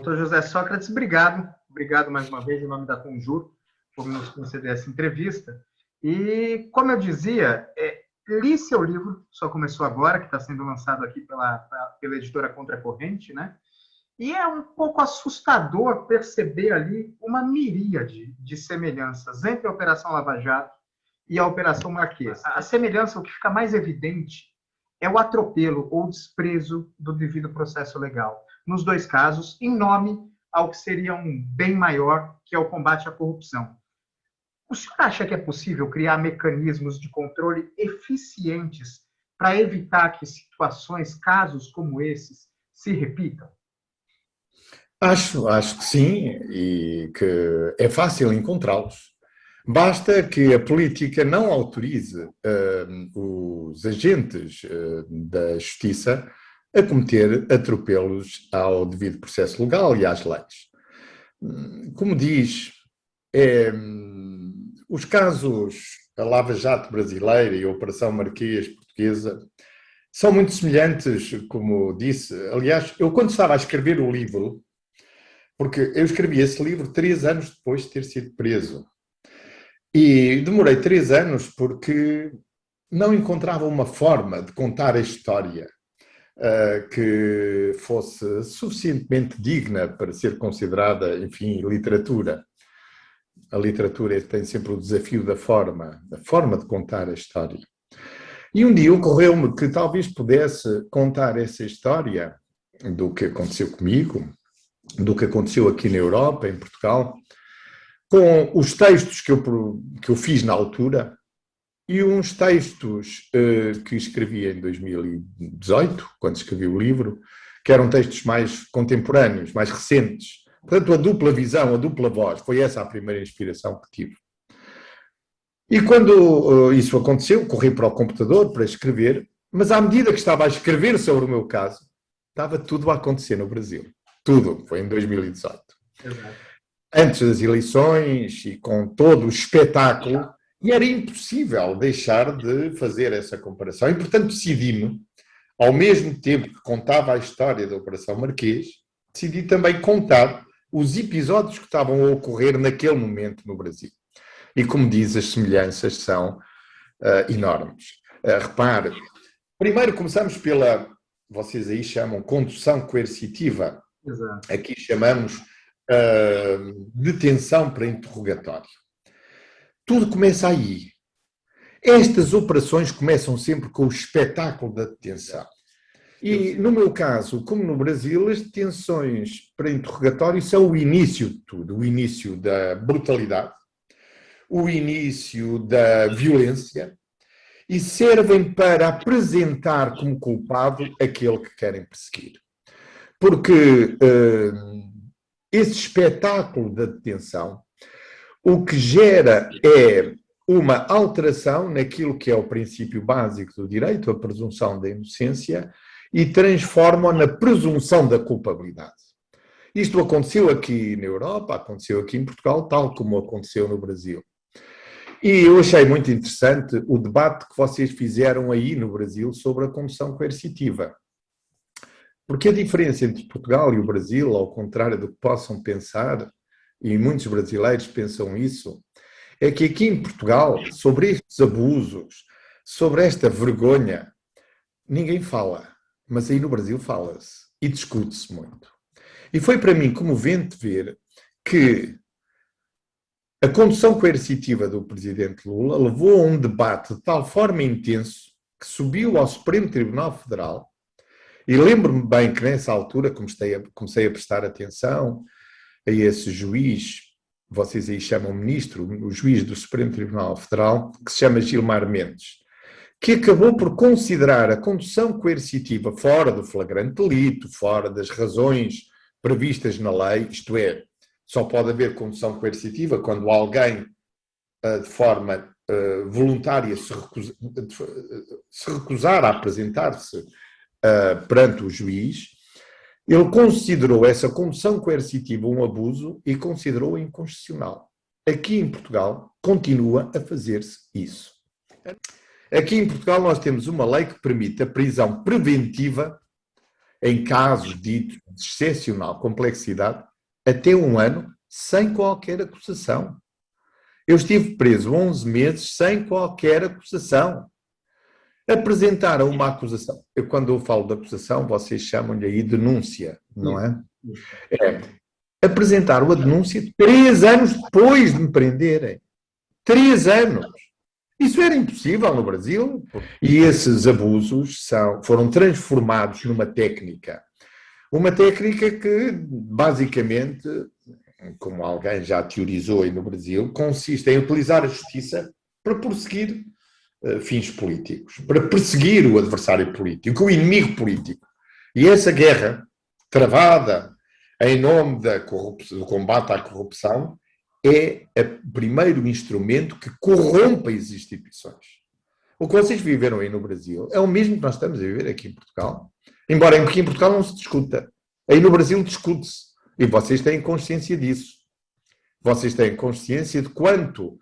Doutor José Sócrates, obrigado. Obrigado mais uma vez, em nome da Conjur, por nos conceder essa entrevista. E, como eu dizia, li seu livro, só começou agora, que está sendo lançado aqui pela editora Contracorrente, né? E é um pouco assustador perceber ali uma miríade de semelhanças entre a Operação Lava Jato e a Operação Marquês. A semelhança, o que fica mais evidente, é o atropelo ou desprezo do devido processo legal. Nos dois casos, em nome ao que seria um bem maior, que é o combate à corrupção. O senhor acha que é possível criar mecanismos de controle eficientes para evitar que situações, casos como esses, se repitam? Acho que sim, e que é fácil encontrá-los. Basta que a política não autorize os agentes da justiça a cometer atropelos ao devido processo legal e às leis. Como diz, os casos da Lava Jato brasileira e a Operação Marquês portuguesa são muito semelhantes, como disse. Aliás, eu quando estava a escrever o livro, porque eu escrevi esse livro 3 anos depois de ter sido preso. E demorei 3 anos porque não encontrava uma forma de contar a história que fosse suficientemente digna para ser considerada, enfim, literatura. A literatura tem sempre o desafio da forma de contar a história. E um dia ocorreu-me que talvez pudesse contar essa história do que aconteceu comigo, do que aconteceu aqui na Europa, em Portugal, com os textos que eu fiz na altura e uns textos que escrevi em 2018, quando escrevi o livro, que eram textos mais contemporâneos, mais recentes. Portanto, a dupla visão, a dupla voz, foi essa a primeira inspiração que tive. E quando isso aconteceu, corri para o computador para escrever, mas à medida que estava a escrever sobre o meu caso, estava tudo a acontecer no Brasil. Tudo, foi em 2018. Exato. Antes das eleições e com todo o espetáculo, e era impossível deixar de fazer essa comparação. E, portanto, decidi-me, ao mesmo tempo que contava a história da Operação Marquês, decidi também contar os episódios que estavam a ocorrer naquele momento no Brasil. E, como diz, as semelhanças são enormes. Repare, primeiro começamos pela, vocês aí chamam condução coercitiva. Exato. Aqui chamamos detenção para interrogatório. Tudo começa aí. Estas operações começam sempre com o espetáculo da detenção. E, no meu caso, como no Brasil, as detenções para interrogatório são o início de tudo. O início da brutalidade, o início da violência, e servem para apresentar como culpado aquele que querem perseguir. Porque esse espetáculo da detenção, o que gera é uma alteração naquilo que é o princípio básico do direito, a presunção da inocência, e transforma-o na presunção da culpabilidade. Isto aconteceu aqui na Europa, aconteceu aqui em Portugal, tal como aconteceu no Brasil. E eu achei muito interessante o debate que vocês fizeram aí no Brasil sobre a condução coercitiva. Porque a diferença entre Portugal e o Brasil, ao contrário do que possam pensar, e muitos brasileiros pensam isso, é que aqui em Portugal, sobre estes abusos, sobre esta vergonha, ninguém fala. Mas aí no Brasil fala-se e discute-se muito. E foi para mim comovente ver que a condução coercitiva do presidente Lula levou a um debate de tal forma intenso que subiu ao Supremo Tribunal Federal. E lembro-me bem que nessa altura comecei a prestar atenção a esse juiz, vocês aí chamam ministro, o juiz do Supremo Tribunal Federal, que se chama Gilmar Mendes, que acabou por considerar a condução coercitiva fora do flagrante delito, fora das razões previstas na lei, isto é, só pode haver condução coercitiva quando alguém, de forma voluntária, se recusar a apresentar-se perante o juiz. Ele considerou essa condução coercitiva um abuso e considerou-a inconstitucional. Aqui em Portugal continua a fazer-se isso. Aqui em Portugal nós temos uma lei que permite a prisão preventiva em casos ditos de excepcional complexidade, até 1 ano sem qualquer acusação. Eu estive preso 11 meses sem qualquer acusação. Apresentaram uma acusação. Quando eu falo de acusação, vocês chamam-lhe aí denúncia, não é? Apresentaram a denúncia 3 anos depois de me prenderem. 3 anos. Isso era impossível no Brasil. E esses abusos foram transformados numa técnica. Uma técnica que, basicamente, como alguém já teorizou aí no Brasil, consiste em utilizar a justiça para prosseguir fins políticos, para perseguir o adversário político, o inimigo político. E essa guerra, travada em nome do combate à corrupção, é o primeiro instrumento que corrompe as instituições. O que vocês viveram aí no Brasil é o mesmo que nós estamos a viver aqui em Portugal. Embora aqui em Portugal não se discuta. Aí no Brasil discute-se. E vocês têm consciência disso. Vocês têm consciência de quanto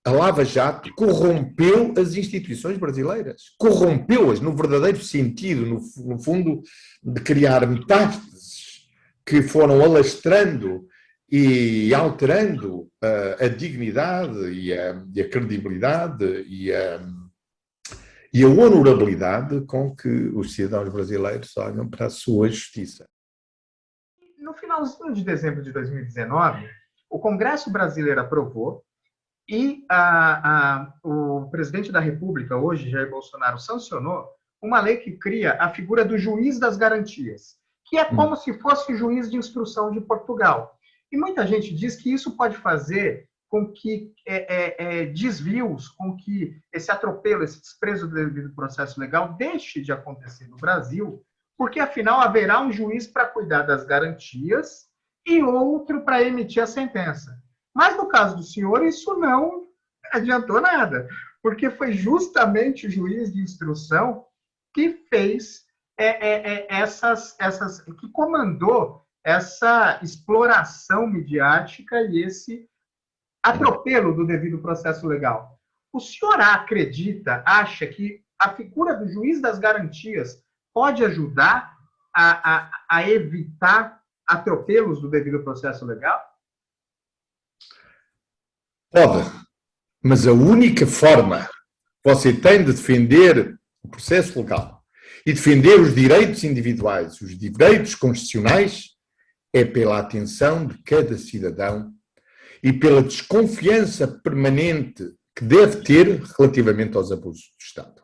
a Lava Jato corrompeu as instituições brasileiras. Corrompeu-as no verdadeiro sentido, no fundo, de criar metástases que foram alastrando e alterando a dignidade e a credibilidade e a honorabilidade com que os cidadãos brasileiros olham para a sua justiça. No finalzinho de dezembro de 2019, o Congresso brasileiro aprovou e o presidente da República, hoje, Jair Bolsonaro, sancionou uma lei que cria a figura do juiz das garantias, que é como se fosse o juiz de instrução de Portugal. E muita gente diz que isso pode fazer com que desvios, com que esse atropelo, esse desprezo do devido processo legal deixe de acontecer no Brasil, porque, afinal, haverá um juiz para cuidar das garantias e outro para emitir a sentença. Mas, no caso do senhor, isso não adiantou nada, porque foi justamente o juiz de instrução que fez que comandou essa exploração midiática e esse atropelo do devido processo legal. O senhor acha que a figura do juiz das garantias pode ajudar a evitar atropelos do devido processo legal? Pode, mas a única forma que você tem de defender o processo legal e defender os direitos individuais, os direitos constitucionais, é pela atenção de cada cidadão e pela desconfiança permanente que deve ter relativamente aos abusos do Estado.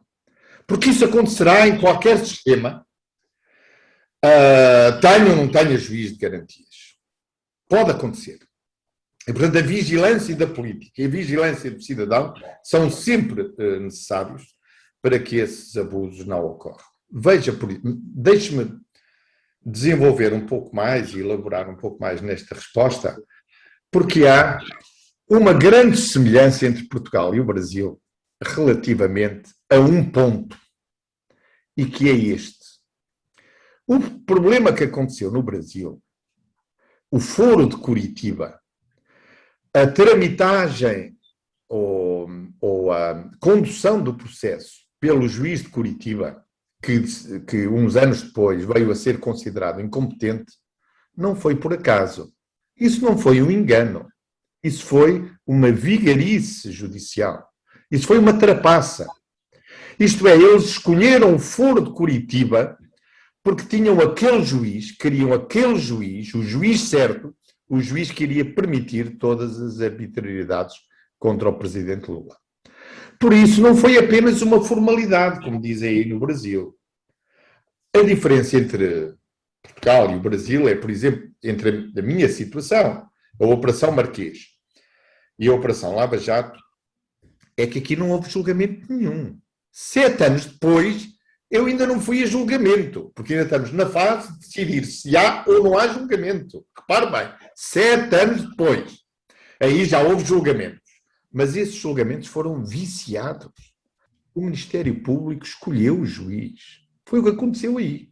Porque isso acontecerá em qualquer sistema, tenha ou não tenha juiz de garantias. Pode acontecer. E, portanto, a vigilância da política e a vigilância do cidadão são sempre necessários para que esses abusos não ocorram. Deixe-me desenvolver um pouco mais e elaborar um pouco mais nesta resposta, porque há uma grande semelhança entre Portugal e o Brasil relativamente a um ponto, e que é este. O problema que aconteceu no Brasil, o Foro de Curitiba, a tramitagem ou a condução do processo pelo juiz de Curitiba, que uns anos depois veio a ser considerado incompetente, não foi por acaso. Isso não foi um engano. Isso foi uma vigarice judicial. Isso foi uma trapaça. Isto é, eles escolheram o Foro de Curitiba porque tinham aquele juiz, queriam aquele juiz, o juiz certo, o juiz que iria permitir todas as arbitrariedades contra o presidente Lula. Por isso, não foi apenas uma formalidade, como dizem aí no Brasil. A diferença entre Portugal e o Brasil é, por exemplo, entre a minha situação, a Operação Marquês e a Operação Lava Jato, é que aqui não houve julgamento nenhum. 7 anos depois, eu ainda não fui a julgamento, porque ainda estamos na fase de decidir se há ou não há julgamento. Repare bem, 7 anos depois, aí já houve julgamentos. Mas esses julgamentos foram viciados. O Ministério Público escolheu o juiz. Foi o que aconteceu aí.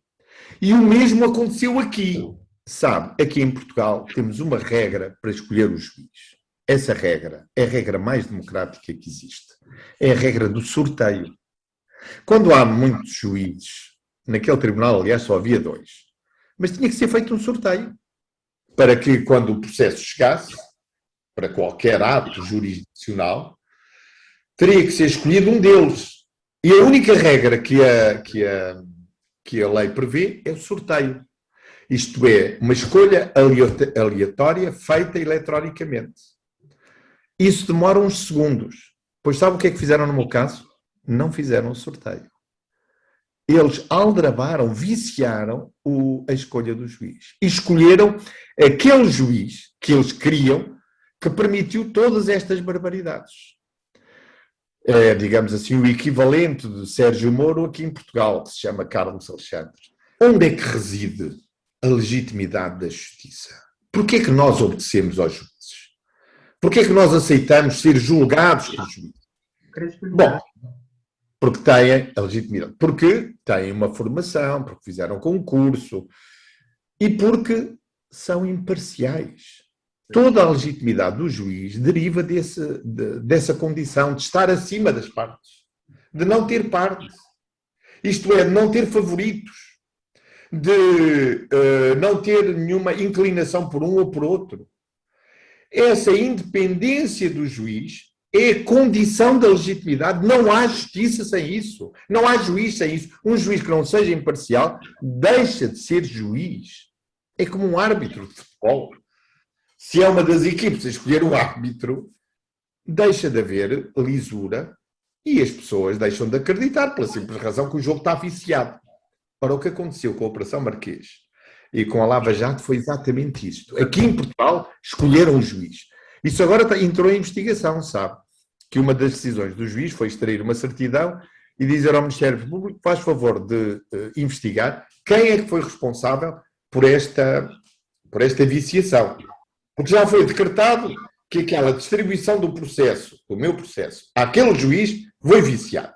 E o mesmo aconteceu aqui. Sabe, aqui em Portugal temos uma regra para escolher o juiz. Essa regra é a regra mais democrática que existe. É a regra do sorteio. Quando há muitos juízes Naquele tribunal, aliás, só havia 2. Mas tinha que ser feito um sorteio para que, quando o processo chegasse, para qualquer ato jurisdicional, teria que ser escolhido um deles. E a única regra que a lei prevê é o sorteio. Isto é, uma escolha aleatória feita eletronicamente. Isso demora uns segundos. Pois sabe o que é que fizeram no meu caso? Não fizeram o sorteio. Eles aldrabaram, viciaram a escolha do juiz. E escolheram aquele juiz que eles queriam, que permitiu todas estas barbaridades. É, digamos assim, o equivalente de Sérgio Moro aqui em Portugal, que se chama Carlos Alexandre. Onde é que reside a legitimidade da justiça? Porquê é que nós obedecemos aos juízes? Porquê é que nós aceitamos ser julgados por juízes? Bom, porque têm a legitimidade, porque têm uma formação, porque fizeram concurso e porque são imparciais. Toda a legitimidade do juiz deriva dessa condição de estar acima das partes, de não ter partes, isto é, de não ter favoritos, de não ter nenhuma inclinação por um ou por outro. Essa independência do juiz é a condição da legitimidade. Não há justiça sem isso. Não há juiz sem isso. Um juiz que não seja imparcial deixa de ser juiz. É como um árbitro de futebol. Se é uma das equipes a escolher o árbitro, deixa de haver lisura e as pessoas deixam de acreditar pela simples razão que o jogo está viciado. Ora, o que aconteceu com a Operação Marquês e com a Lava Jato foi exatamente isto. Aqui em Portugal escolheram o juiz. Isso agora entrou em investigação, sabe? Que uma das decisões do juiz foi extrair uma certidão e dizer ao Ministério Público, faz favor de investigar quem é que foi responsável por esta viciação. Porque já foi decretado que aquela distribuição do processo, do meu processo, àquele juiz foi viciado.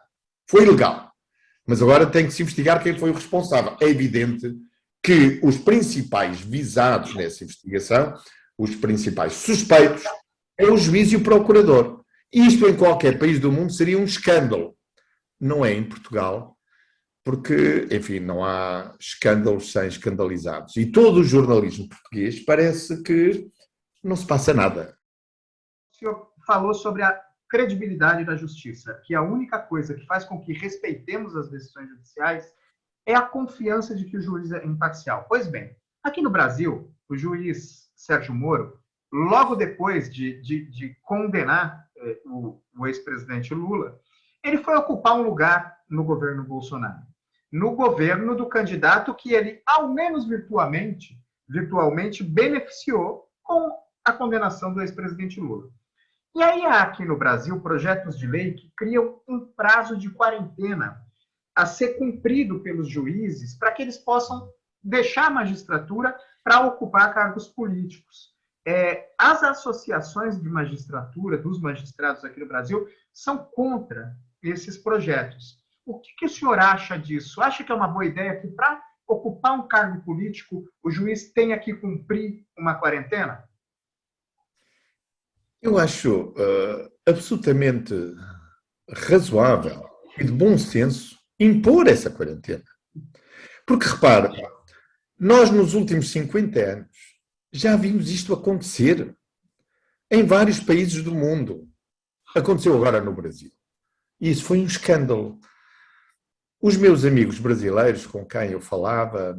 Foi ilegal. Mas agora tem que se investigar quem foi o responsável. É evidente que os principais visados nessa investigação, os principais suspeitos, é o juiz e o procurador. Isto em qualquer país do mundo seria um escândalo. Não é em Portugal, porque, enfim, não há escândalos sem escandalizados. E todo o jornalismo português parece que não se passa nada. O senhor falou sobre a credibilidade da justiça, que a única coisa que faz com que respeitemos as decisões judiciais é a confiança de que o juiz é imparcial. Pois bem, aqui no Brasil, o juiz Sérgio Moro, logo depois de condenar o ex-presidente Lula, ele foi ocupar um lugar no governo Bolsonaro, no governo do candidato que ele, ao menos virtualmente beneficiou com a condenação do ex-presidente Lula. E aí há aqui no Brasil projetos de lei que criam um prazo de quarentena a ser cumprido pelos juízes para que eles possam deixar a magistratura para ocupar cargos políticos. As associações de magistratura, dos magistrados aqui no Brasil, são contra esses projetos. O que o senhor acha disso? Acha que é uma boa ideia que para ocupar um cargo político o juiz tenha que cumprir uma quarentena? Eu acho absolutamente razoável e de bom senso impor essa quarentena. Porque, repare, nós nos últimos 50 anos já vimos isto acontecer em vários países do mundo. Aconteceu agora no Brasil. E isso foi um escândalo. Os meus amigos brasileiros com quem eu falava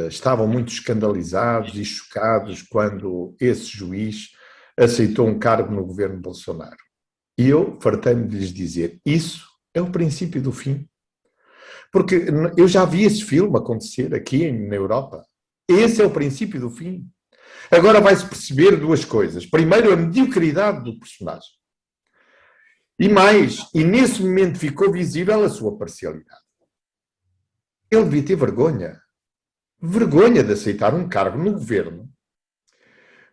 estavam muito escandalizados e chocados quando esse juiz aceitou um cargo no governo Bolsonaro. E eu fartei-me de lhes dizer, isso é o princípio do fim. Porque eu já vi esse filme acontecer aqui na Europa. Esse é o princípio do fim. Agora vai-se perceber duas coisas. Primeiro, a mediocridade do personagem. E nesse momento ficou visível a sua parcialidade. Ele devia ter vergonha. Vergonha de aceitar um cargo no governo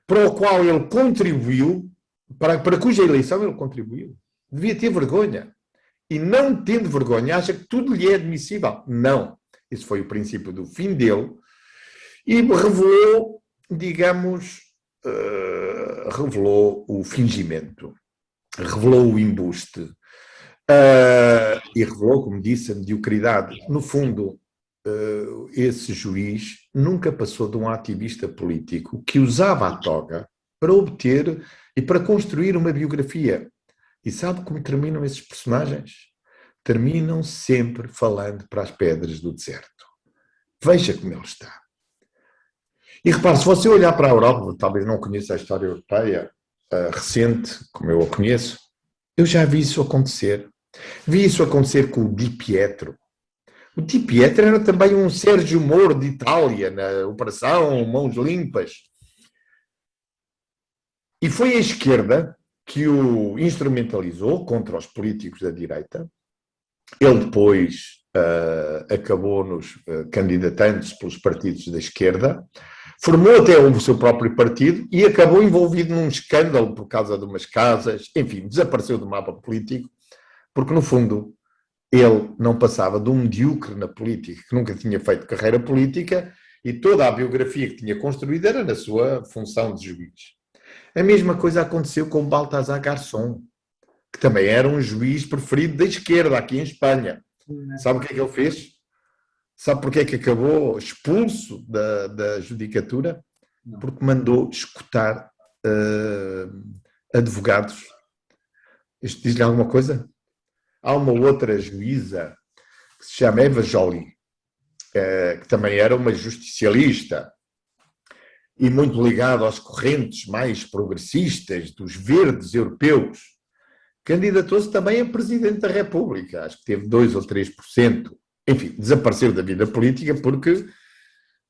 para o qual ele contribuiu, para cuja eleição ele contribuiu. Devia ter vergonha. E não tendo vergonha, acha que tudo lhe é admissível. Não. Esse foi o princípio do fim dele. E revelou, digamos, revelou o fingimento. Revelou o embuste. E revelou, como disse, a mediocridade. No fundo, esse juiz nunca passou de um ativista político que usava a toga para obter e para construir uma biografia. E sabe como terminam esses personagens? Terminam sempre falando para as pedras do deserto. Veja como ele está. E repare, se você olhar para a Europa, talvez não conheça a história europeia recente, como eu a conheço, eu já vi isso acontecer. Vi isso acontecer com o Di Pietro. O Di Pietro era também um Sérgio Moro de Itália, na Operação Mãos Limpas. E foi a esquerda que o instrumentalizou contra os políticos da direita. Ele depois acabou-nos candidatando-se pelos partidos da esquerda, formou até o seu próprio partido e acabou envolvido num escândalo por causa de umas casas, enfim, desapareceu do mapa político, porque no fundo ele não passava de um medíocre na política, que nunca tinha feito carreira política e toda a biografia que tinha construído era na sua função de juiz. A mesma coisa aconteceu com Baltasar Garzón, que também era um juiz preferido da esquerda aqui em Espanha. Sabe o que é que ele fez? Sabe porque é que acabou expulso da judicatura? Não. Porque mandou escutar advogados. Isto diz-lhe alguma coisa? Há uma outra juíza que se chama Eva Joly, que também era uma justicialista e muito ligada às correntes mais progressistas dos verdes europeus. Candidatou-se também a Presidente da República, acho que teve 2 ou 3%. Enfim, desapareceu da vida política porque,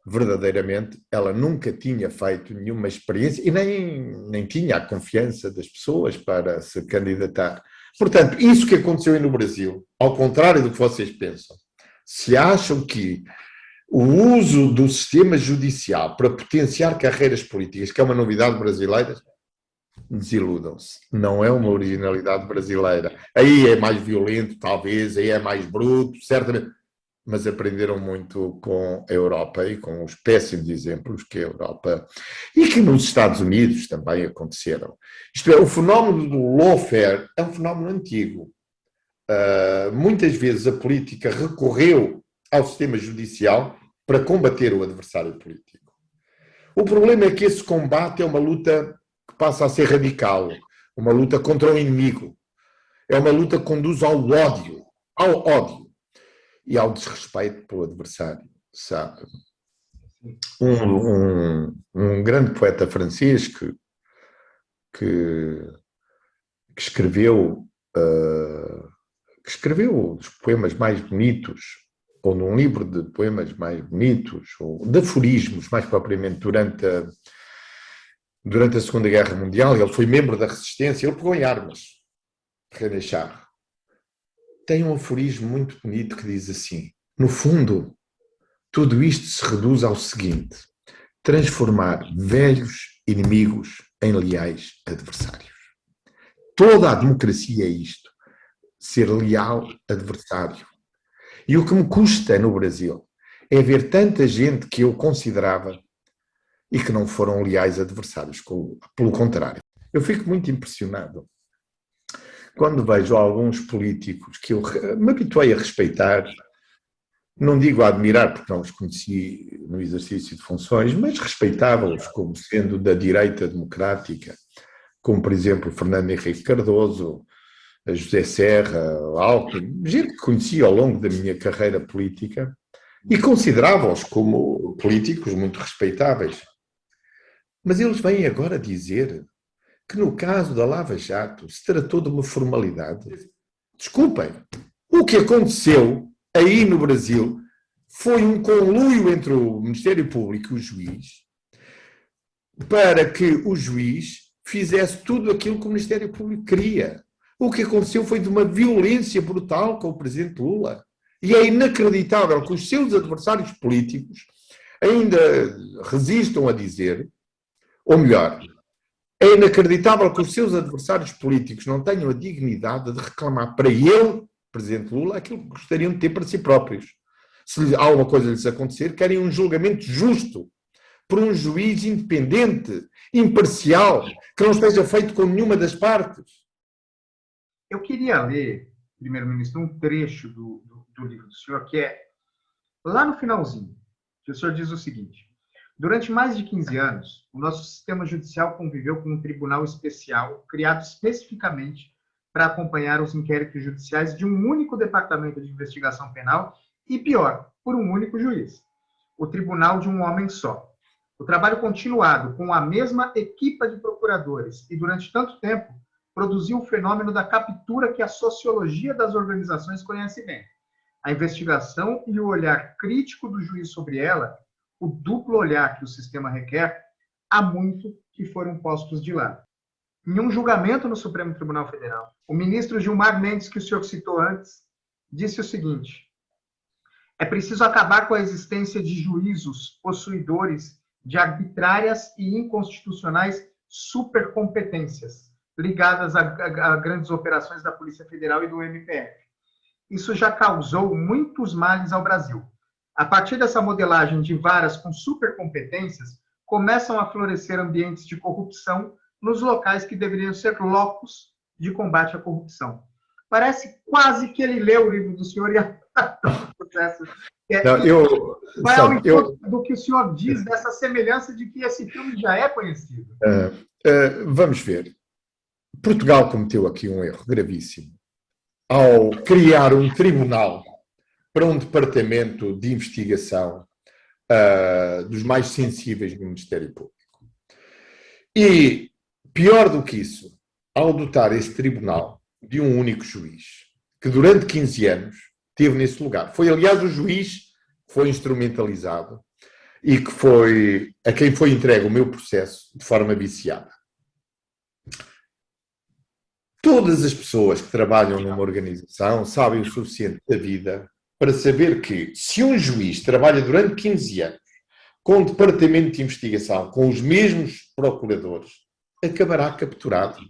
verdadeiramente, ela nunca tinha feito nenhuma experiência e nem tinha a confiança das pessoas para se candidatar. Portanto, isso que aconteceu no Brasil, ao contrário do que vocês pensam, se acham que o uso do sistema judicial para potenciar carreiras políticas, que é uma novidade brasileira, desiludam-se. Não é uma originalidade brasileira. Aí é mais violento, talvez, aí é mais bruto, certamente, mas aprenderam muito com a Europa e com os péssimos exemplos que a Europa e que nos Estados Unidos também aconteceram. Isto é, o fenómeno do lawfare é um fenómeno antigo. Muitas vezes a política recorreu ao sistema judicial para combater o adversário político. O problema é que esse combate é uma luta que passa a ser radical, uma luta contra o inimigo. É uma luta que conduz ao ódio e ao desrespeito pelo adversário, sabe? Um grande poeta francês que escreveu os poemas mais bonitos, ou num livro de poemas mais bonitos, ou de aforismos, mais propriamente, durante a Segunda Guerra Mundial. Ele foi membro da Resistência, ele pegou em armas, René Char. Tem um aforismo muito bonito que diz assim: no fundo, tudo isto se reduz ao seguinte: transformar velhos inimigos em leais adversários. Toda a democracia é isto, ser leal adversário. E o que me custa no Brasil é ver tanta gente que eu considerava e que não foram leais adversários, pelo contrário. Eu fico muito impressionado quando vejo alguns políticos que eu me habituei a respeitar, não digo a admirar, porque não os conheci no exercício de funções, mas respeitava-os como sendo da direita democrática, como, por exemplo, Fernando Henrique Cardoso, José Serra, Alckmin, gente que conheci ao longo da minha carreira política e considerava-os como políticos muito respeitáveis. Mas eles vêm agora dizer que no caso da Lava Jato se tratou de uma formalidade. Desculpem, o que aconteceu aí no Brasil foi um conluio entre o Ministério Público e o juiz para que o juiz fizesse tudo aquilo que o Ministério Público queria. O que aconteceu foi de uma violência brutal com o presidente Lula. E é inacreditável que os seus adversários políticos ainda resistam a dizer, ou melhor, é inacreditável que os seus adversários políticos não tenham a dignidade de reclamar para ele, presidente Lula, aquilo que gostariam de ter para si próprios. Se alguma coisa lhes acontecer, querem um julgamento justo, por um juiz independente, imparcial, que não esteja feito com nenhuma das partes. Eu queria ler, primeiro-ministro, um trecho do livro do senhor, que é Lá no finalzinho, o senhor diz o seguinte: durante mais de 15 anos, o nosso sistema judicial conviveu com um tribunal especial criado especificamente para acompanhar os inquéritos judiciais de um único departamento de investigação penal e, pior, por um único juiz. O tribunal de um homem só. O trabalho continuado com a mesma equipa de procuradores e durante tanto tempo produziu o fenômeno da captura que a sociologia das organizações conhece bem. A investigação e o olhar crítico do juiz sobre ela, o duplo olhar que o sistema requer, há muito que foram postos de lado. Em um julgamento no Supremo Tribunal Federal, o ministro Gilmar Mendes, que o senhor citou antes, disse o seguinte: é preciso acabar com a existência de juízos possuidores de arbitrárias e inconstitucionais supercompetências ligadas a grandes operações da Polícia Federal e do MPF. Isso já causou muitos males ao Brasil. A partir dessa modelagem de varas com supercompetências, começam a florescer ambientes de corrupção nos locais que deveriam ser locos de combate à corrupção. Parece quase que ele leu o livro do senhor e o processo. Vai ao encontro do que o senhor diz dessa semelhança de que esse filme já é conhecido. Vamos ver. Portugal cometeu aqui um erro gravíssimo ao criar um tribunal para um departamento de investigação dos mais sensíveis no Ministério Público. E, pior do que isso, ao dotar esse tribunal de um único juiz, que durante 15 anos esteve nesse lugar. Foi, aliás, o juiz que foi instrumentalizado e que foi a quem foi entregue o meu processo de forma viciada. Todas as pessoas que trabalham numa organização sabem o suficiente da vida para saber que, se um juiz trabalha durante 15 anos com um departamento de investigação, com os mesmos procuradores, acabará capturado.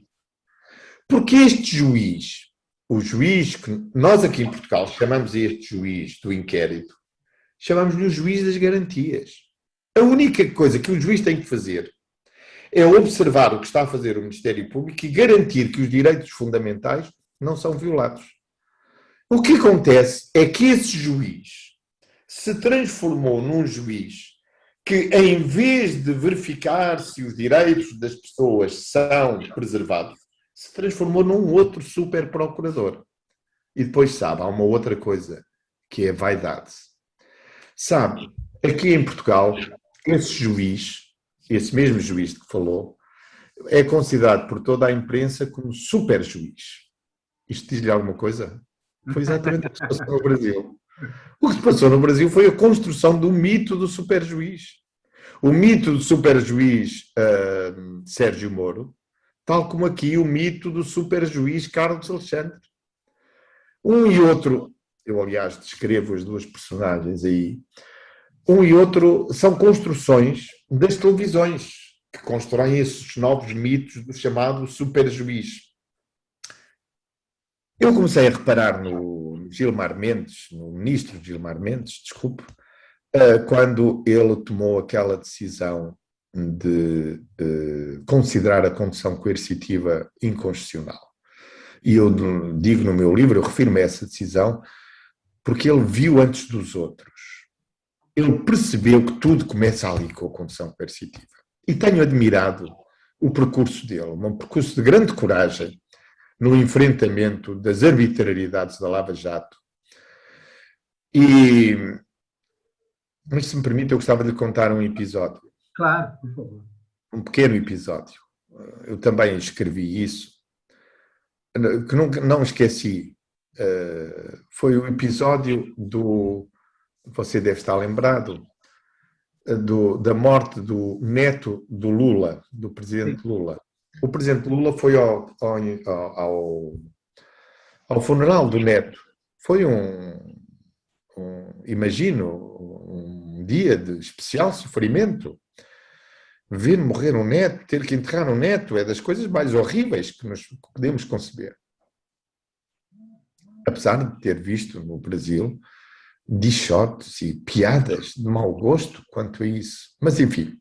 Porque este juiz, o juiz que nós aqui em Portugal chamamos este juiz do inquérito, chamamos-lhe o juiz das garantias. A única coisa que o juiz tem que fazer é observar o que está a fazer o Ministério Público e garantir que os direitos fundamentais não são violados. O que acontece é que esse juiz se transformou num juiz que, em vez de verificar se os direitos das pessoas são preservados, se transformou num outro super procurador. E depois, sabe, há uma outra coisa, que é a vaidade. Sabe, aqui em Portugal, esse juiz, esse mesmo juiz que falou, é considerado por toda a imprensa como super juiz. Isto diz-lhe alguma coisa? Foi exatamente o que se passou no Brasil. O que se passou no Brasil foi a construção do mito do super juiz. O mito do super juiz Sérgio Moro, tal como aqui o mito do super juiz Carlos Alexandre. Um e outro, eu aliás descrevo as duas personagens aí, um e outro são construções das televisões que constroem esses novos mitos do chamado super juiz. Eu comecei a reparar no Gilmar Mendes, no ministro Gilmar Mendes, desculpe, quando ele tomou aquela decisão de considerar a condução coercitiva inconstitucional. E eu digo no meu livro, eu refiro-me a essa decisão, porque ele viu antes dos outros. Ele percebeu que tudo começa ali com a condução coercitiva. E tenho admirado o percurso dele, um percurso de grande coragem no enfrentamento das arbitrariedades da Lava Jato. Mas se me permite, eu gostava de contar um episódio. Claro, por favor. Um pequeno episódio. Eu também escrevi isso, que não esqueci. Foi o episódio do... Você deve estar lembrado, da morte do neto do Lula, do presidente Lula. O presidente Lula foi ao funeral do neto. Foi imagino, um dia de especial sofrimento. Ver morrer um neto, ter que enterrar um neto, é das coisas mais horríveis que nós podemos conceber. Apesar de ter visto no Brasil dichotes e piadas de mau gosto quanto a isso. Mas, enfim.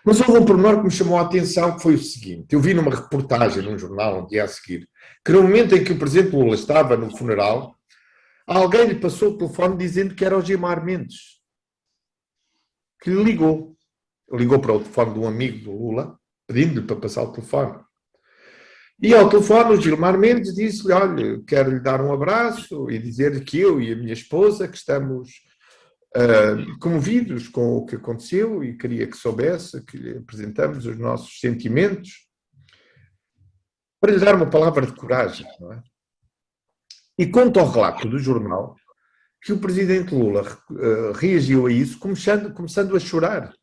Mas houve um pormenor que me chamou a atenção, que foi o seguinte. Eu vi numa reportagem num jornal um dia a seguir, que no momento em que o presidente Lula estava no funeral, alguém lhe passou o telefone dizendo que era o Gilmar Mendes, que lhe ligou. Ligou para o telefone de um amigo do Lula, pedindo-lhe para passar o telefone. E ao telefone o Gilmar Mendes disse-lhe, olha, quero lhe dar um abraço e dizer que eu e a minha esposa que estamos comovidos com o que aconteceu e queria que soubesse que lhe apresentamos os nossos sentimentos para lhe dar uma palavra de coragem, não é? E conta ao relato do jornal que o presidente Lula reagiu a isso começando a chorar.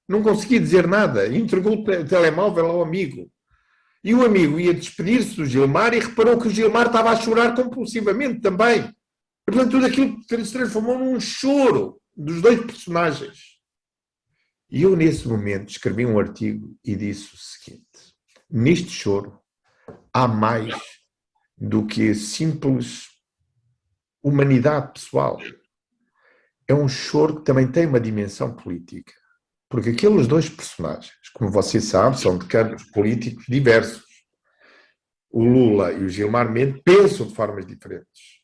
Não conseguia dizer nada, entregou o telemóvel ao amigo. E o amigo ia despedir-se do Gilmar e reparou que o Gilmar estava a chorar compulsivamente também. Portanto, tudo aquilo se transformou num choro dos dois personagens. E eu, nesse momento, escrevi um artigo e disse o seguinte: neste choro há mais do que simples humanidade pessoal. É um choro que também tem uma dimensão política. Porque aqueles dois personagens, como você sabe, são de campos políticos diversos. O Lula e o Gilmar Mendes pensam de formas diferentes.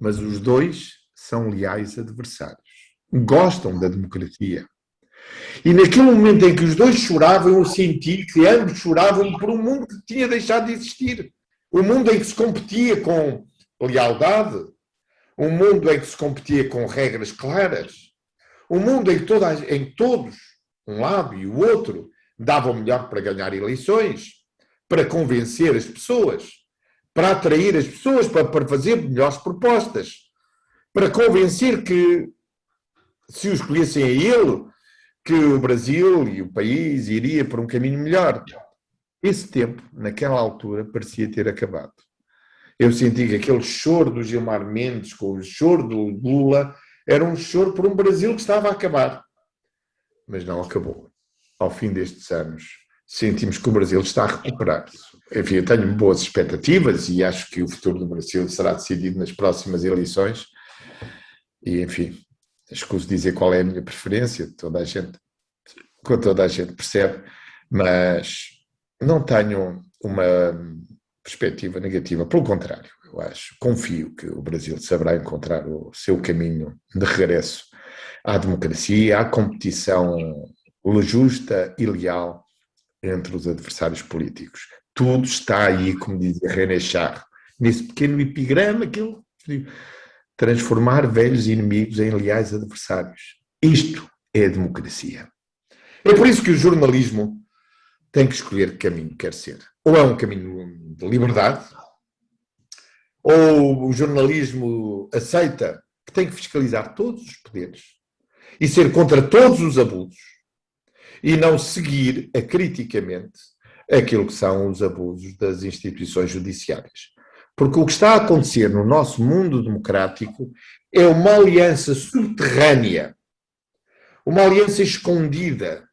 Mas os dois são leais adversários. Gostam da democracia. E naquele momento em que os dois choravam, eu senti que ambos choravam por um mundo que tinha deixado de existir. Um mundo em que se competia com lealdade, um mundo em que se competia com regras claras, um mundo em que todos, um lado e o outro, davam o melhor para ganhar eleições, para convencer as pessoas, para atrair as pessoas, para fazer melhores propostas, para convencer que, se o escolhessem a ele, que o Brasil e o país iria por um caminho melhor. Esse tempo, naquela altura, parecia ter acabado. Eu senti que aquele choro do Gilmar Mendes com o choro do Lula era um choro por um Brasil que estava a acabar. Mas não acabou. Ao fim destes anos, sentimos que o Brasil está a recuperar-se. Enfim, eu tenho boas expectativas e acho que o futuro do Brasil será decidido nas próximas eleições. E, enfim, escuso dizer qual é a minha preferência, toda a gente percebe, mas não tenho uma perspectiva negativa. Pelo contrário, eu confio que o Brasil saberá encontrar o seu caminho de regresso à democracia, à competição justa e leal entre os adversários políticos. Tudo está aí, como dizia René Char, nesse pequeno epigrama que ele transformar velhos inimigos em leais adversários. Isto é a democracia. É por isso que o jornalismo tem que escolher que caminho quer ser. Ou é um caminho de liberdade, ou o jornalismo aceita que tem que fiscalizar todos os poderes e ser contra todos os abusos e não seguir acriticamente aquilo que são os abusos das instituições judiciárias. Porque o que está a acontecer no nosso mundo democrático é uma aliança subterrânea, uma aliança escondida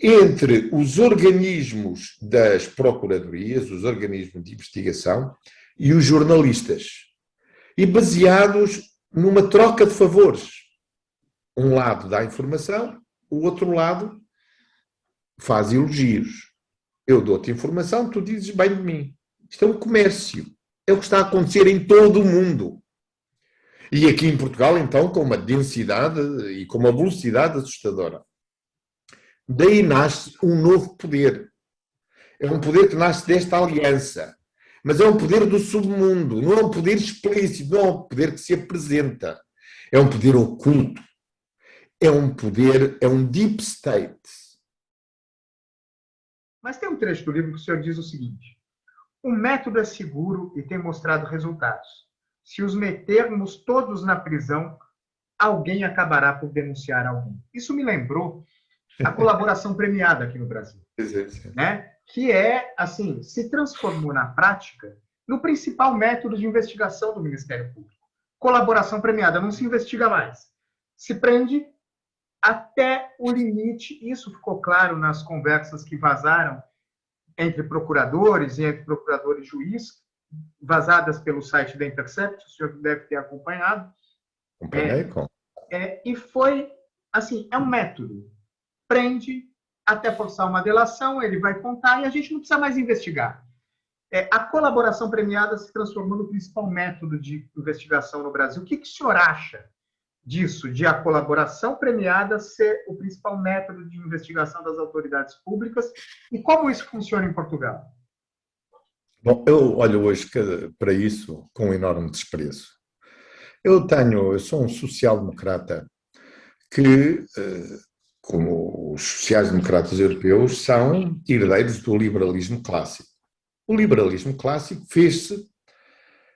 entre os organismos das procuradorias, os organismos de investigação e os jornalistas, e baseados numa troca de favores. Um lado dá informação, o outro lado faz elogios. Eu dou-te informação, tu dizes bem de mim. Isto é um comércio. É o que está a acontecer em todo o mundo. E aqui em Portugal, então, com uma densidade e com uma velocidade assustadora. Daí nasce um novo poder. É um poder que nasce desta aliança. Mas é um poder do submundo. Não é um poder explícito, não é um poder que se apresenta. É um poder oculto. É um poder, é um deep state. Mas tem um trecho do livro que o senhor diz o seguinte: o método é seguro e tem mostrado resultados. Se os metermos todos na prisão, alguém acabará por denunciar alguém. Isso me lembrou a colaboração premiada aqui no Brasil, né? Que é, assim, se transformou na prática no principal método de investigação do Ministério Público. Colaboração premiada, não se investiga mais. Se prende até o limite. Isso ficou claro nas conversas que vazaram entre procuradores e entre procuradores e juiz, vazadas pelo site da Intercept, o senhor deve ter acompanhado. E foi, assim, é um método. Prende até forçar uma delação, ele vai contar e a gente não precisa mais investigar. A colaboração premiada se transformou no principal método de investigação no Brasil. O que o senhor acha disso, de a colaboração premiada ser o principal método de investigação das autoridades públicas, e como isso funciona em Portugal? Bom, eu olho hoje para isso com um enorme desprezo. Eu sou um social-democrata que, como os sociais-democratas europeus, são herdeiros do liberalismo clássico. O liberalismo clássico fez-se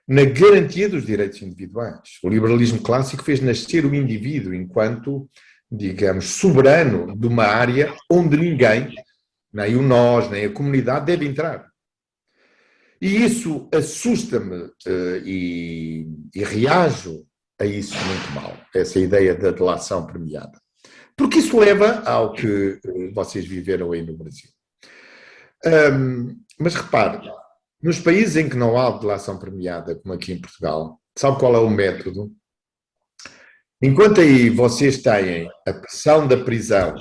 na garantia dos direitos individuais. O liberalismo clássico fez nascer o indivíduo enquanto, digamos, soberano de uma área onde ninguém, nem o nós, nem a comunidade, deve entrar. E isso assusta-me e reajo a isso muito mal, essa ideia da delação premiada. Porque isso leva ao que vocês viveram aí no Brasil. Mas repare, nos países em que não há delação premiada, como aqui em Portugal, sabe qual é o método? Enquanto aí vocês têm a pressão da prisão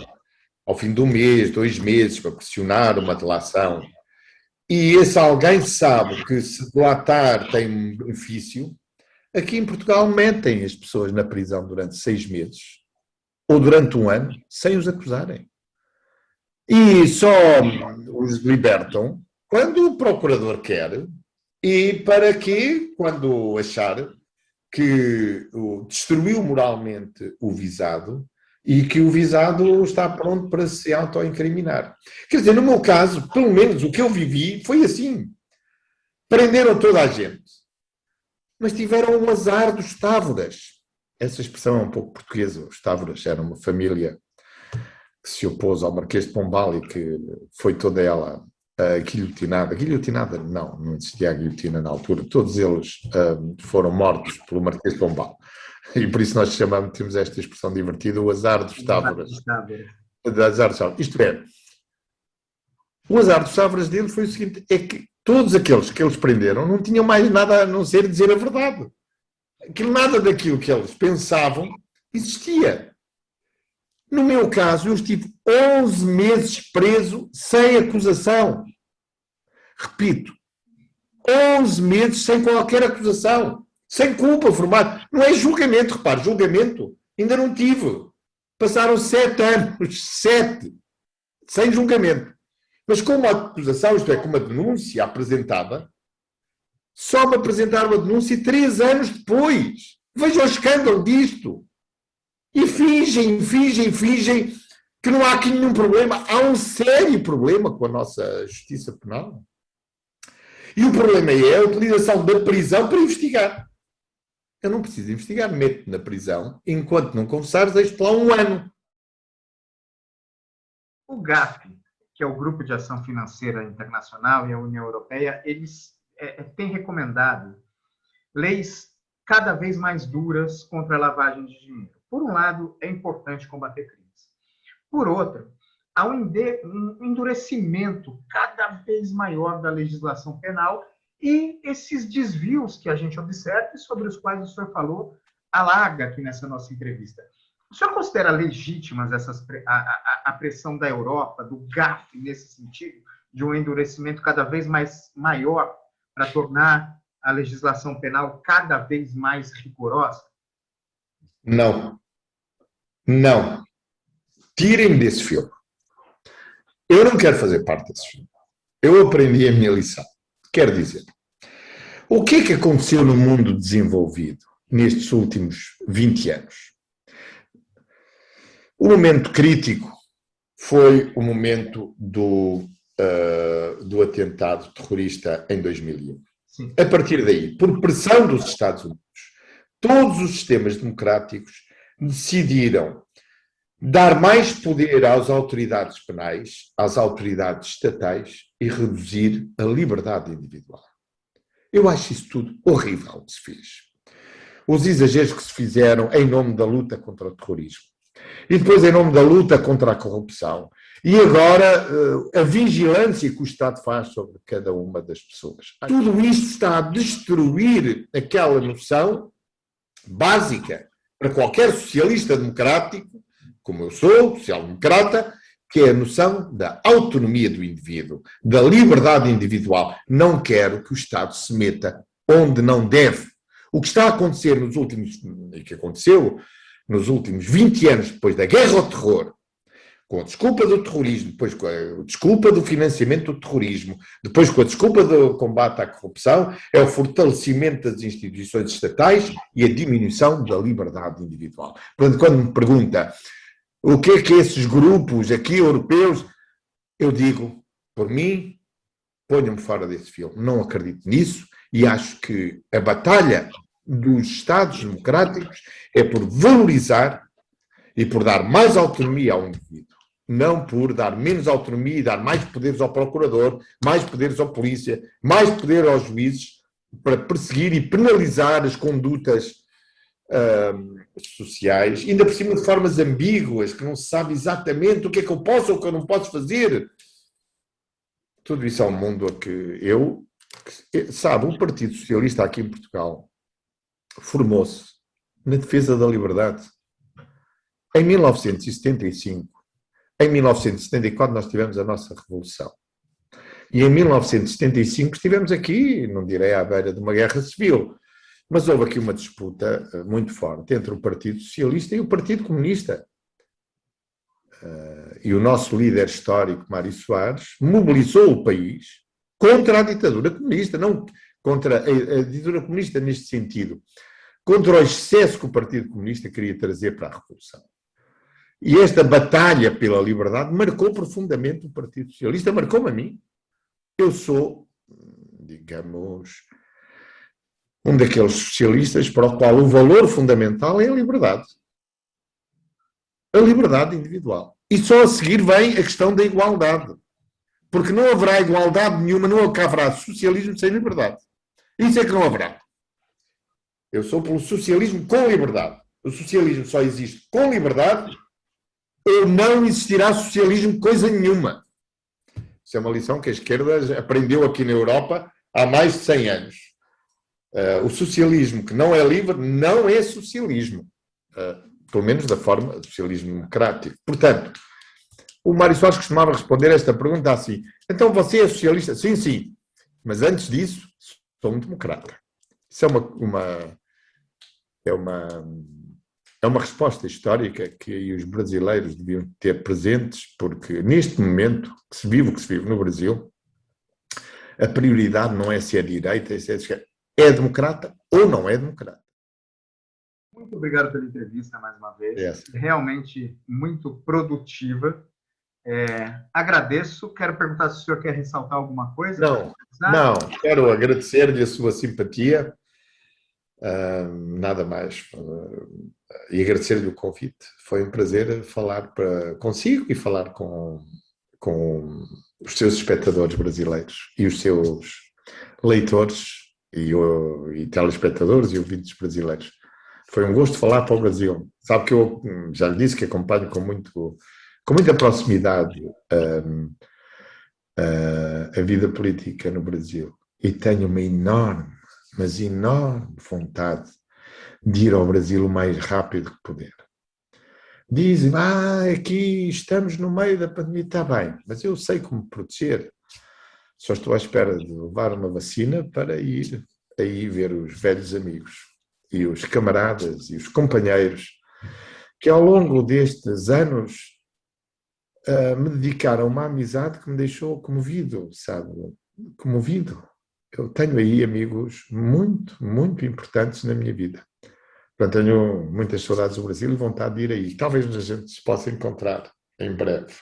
ao fim de um mês, 2 meses, para pressionar uma delação, e esse alguém sabe que se delatar tem um benefício, aqui em Portugal metem as pessoas na prisão durante 6 meses, ou durante 1 ano, sem os acusarem. E só os libertam quando o procurador quer, e para que, quando achar que destruiu moralmente o visado e que o visado está pronto para se autoincriminar. Quer dizer, no meu caso, pelo menos o que eu vivi foi assim. Prenderam toda a gente, mas tiveram o azar dos távoras. Essa expressão é um pouco portuguesa. Os távoras eram uma família que se opôs ao Marquês de Pombal e que foi toda ela guilhotinada. Guilhotinada? Não existia a guilhotina na altura. Todos eles foram mortos pelo Marquês de Pombal. E por isso nós temos esta expressão divertida, o azar dos távoras. Isto é, o azar dos távoras deles foi o seguinte, é que todos aqueles que eles prenderam não tinham mais nada a não ser dizer a verdade. Nada daquilo que eles pensavam existia. No meu caso, eu estive 11 meses preso sem acusação. Repito, 11 meses sem qualquer acusação, sem culpa formada. Não é julgamento, repare, julgamento ainda não tive. Passaram 7 anos, 7, sem julgamento. Mas com uma acusação, isto é, com uma denúncia apresentada, só me apresentaram a denúncia 3 anos depois. Veja o escândalo disto. E fingem que não há aqui nenhum problema. Há um sério problema com a nossa justiça penal. E o problema é a utilização da prisão para investigar. Eu não preciso investigar, meto-te na prisão, enquanto não confessares, deixo-te lá 1 ano. O GAFI, que é o Grupo de Ação Financeira Internacional, e a União Europeia, eles têm recomendado leis cada vez mais duras contra a lavagem de dinheiro. Por um lado, é importante combater crimes. Por outro, há um endurecimento cada vez maior da legislação penal e esses desvios que a gente observa e sobre os quais o senhor falou alarga aqui nessa nossa entrevista. O senhor considera legítimas a pressão da Europa, do GAFI, nesse sentido, de um endurecimento cada vez mais maior para tornar a legislação penal cada vez mais rigorosa? Não. Não. Tirem-me desse filme. Eu não quero fazer parte desse filme. Eu aprendi a minha lição. Quer dizer, o que é que aconteceu no mundo desenvolvido nestes últimos 20 anos? O momento crítico foi o momento do atentado terrorista em 2001. Sim. A partir daí, por pressão dos Estados Unidos, todos os sistemas democráticos decidiram dar mais poder às autoridades penais, às autoridades estatais e reduzir a liberdade individual. Eu acho isso tudo horrível que se fez. Os exageros que se fizeram em nome da luta contra o terrorismo. E depois em nome da luta contra a corrupção. E agora a vigilância que o Estado faz sobre cada uma das pessoas. Tudo isto está a destruir aquela noção básica para qualquer socialista democrático, como eu sou, social-democrata, que é a noção da autonomia do indivíduo, da liberdade individual. Não quero que o Estado se meta onde não deve. O que está a acontecer e que aconteceu nos últimos 20 anos, depois da guerra ao terror, com a desculpa do terrorismo, depois com a desculpa do financiamento do terrorismo, depois com a desculpa do combate à corrupção, é o fortalecimento das instituições estatais e a diminuição da liberdade individual. Portanto, quando me pergunta o que é que esses grupos aqui europeus, eu digo, por mim, ponham-me fora desse filme. Não acredito nisso e acho que a batalha dos Estados democráticos é por valorizar e por dar mais autonomia ao indivíduo. Não por dar menos autonomia e dar mais poderes ao procurador, mais poderes à polícia, mais poder aos juízes para perseguir e penalizar as condutas sociais, ainda por cima de formas ambíguas, que não se sabe exatamente o que é que eu posso ou o que eu não posso fazer. Tudo isso é um mundo a que sabe, o Partido Socialista aqui em Portugal formou-se na defesa da liberdade. Em 1975, em 1974 nós tivemos a nossa Revolução. E em 1975 estivemos aqui, não direi à beira de uma guerra civil, mas houve aqui uma disputa muito forte entre o Partido Socialista e o Partido Comunista. E o nosso líder histórico, Mário Soares, mobilizou o país contra a ditadura comunista, não contra a ditadura comunista neste sentido, contra o excesso que o Partido Comunista queria trazer para a Revolução. E esta batalha pela liberdade marcou profundamente o Partido Socialista, marcou-me a mim. Eu sou, digamos, um daqueles socialistas para o qual o valor fundamental é a liberdade. A liberdade individual. E só a seguir vem a questão da igualdade. Porque não haverá igualdade nenhuma, não haverá socialismo sem liberdade. Isso é que não haverá. Eu sou pelo socialismo com liberdade. O socialismo só existe com liberdade ou não existirá socialismo coisa nenhuma. Isso é uma lição que a esquerda aprendeu aqui na Europa há mais de 100 anos. O socialismo que não é livre não é socialismo. Pelo menos da forma do socialismo democrático. Portanto, o Mário Soares costumava responder a esta pergunta assim: então você é socialista? Sim, sim. Mas antes disso, sou um democrata. Isso é uma resposta histórica que os brasileiros deviam ter presentes, porque neste momento que se vive no Brasil, a prioridade não é se é direita, se é esquerda. É democrata ou não é democrata. Muito obrigado pela entrevista mais uma vez. Realmente muito produtiva. Agradeço. Quero perguntar se o senhor quer ressaltar alguma coisa. Não. Quero agradecer-lhe a sua simpatia. Nada mais. E agradecer-lhe o convite. Foi um prazer falar consigo e falar com os seus espectadores brasileiros e os seus leitores e telespectadores e ouvintes brasileiros. Foi um gosto falar para o Brasil. Sabe que eu já lhe disse que acompanho com muita proximidade a vida política no Brasil e tenho uma enorme vontade de ir ao Brasil o mais rápido que puder. Dizem, aqui estamos no meio da pandemia, está bem, mas eu sei como proteger. Só estou à espera de levar uma vacina para ir aí ver os velhos amigos e os camaradas e os companheiros que ao longo destes anos me dedicaram uma amizade que me deixou comovido, sabe? Comovido. Eu tenho aí amigos muito, muito importantes na minha vida. Portanto, tenho muitas saudades do Brasil e vontade de ir aí. Talvez a gente se possa encontrar em breve.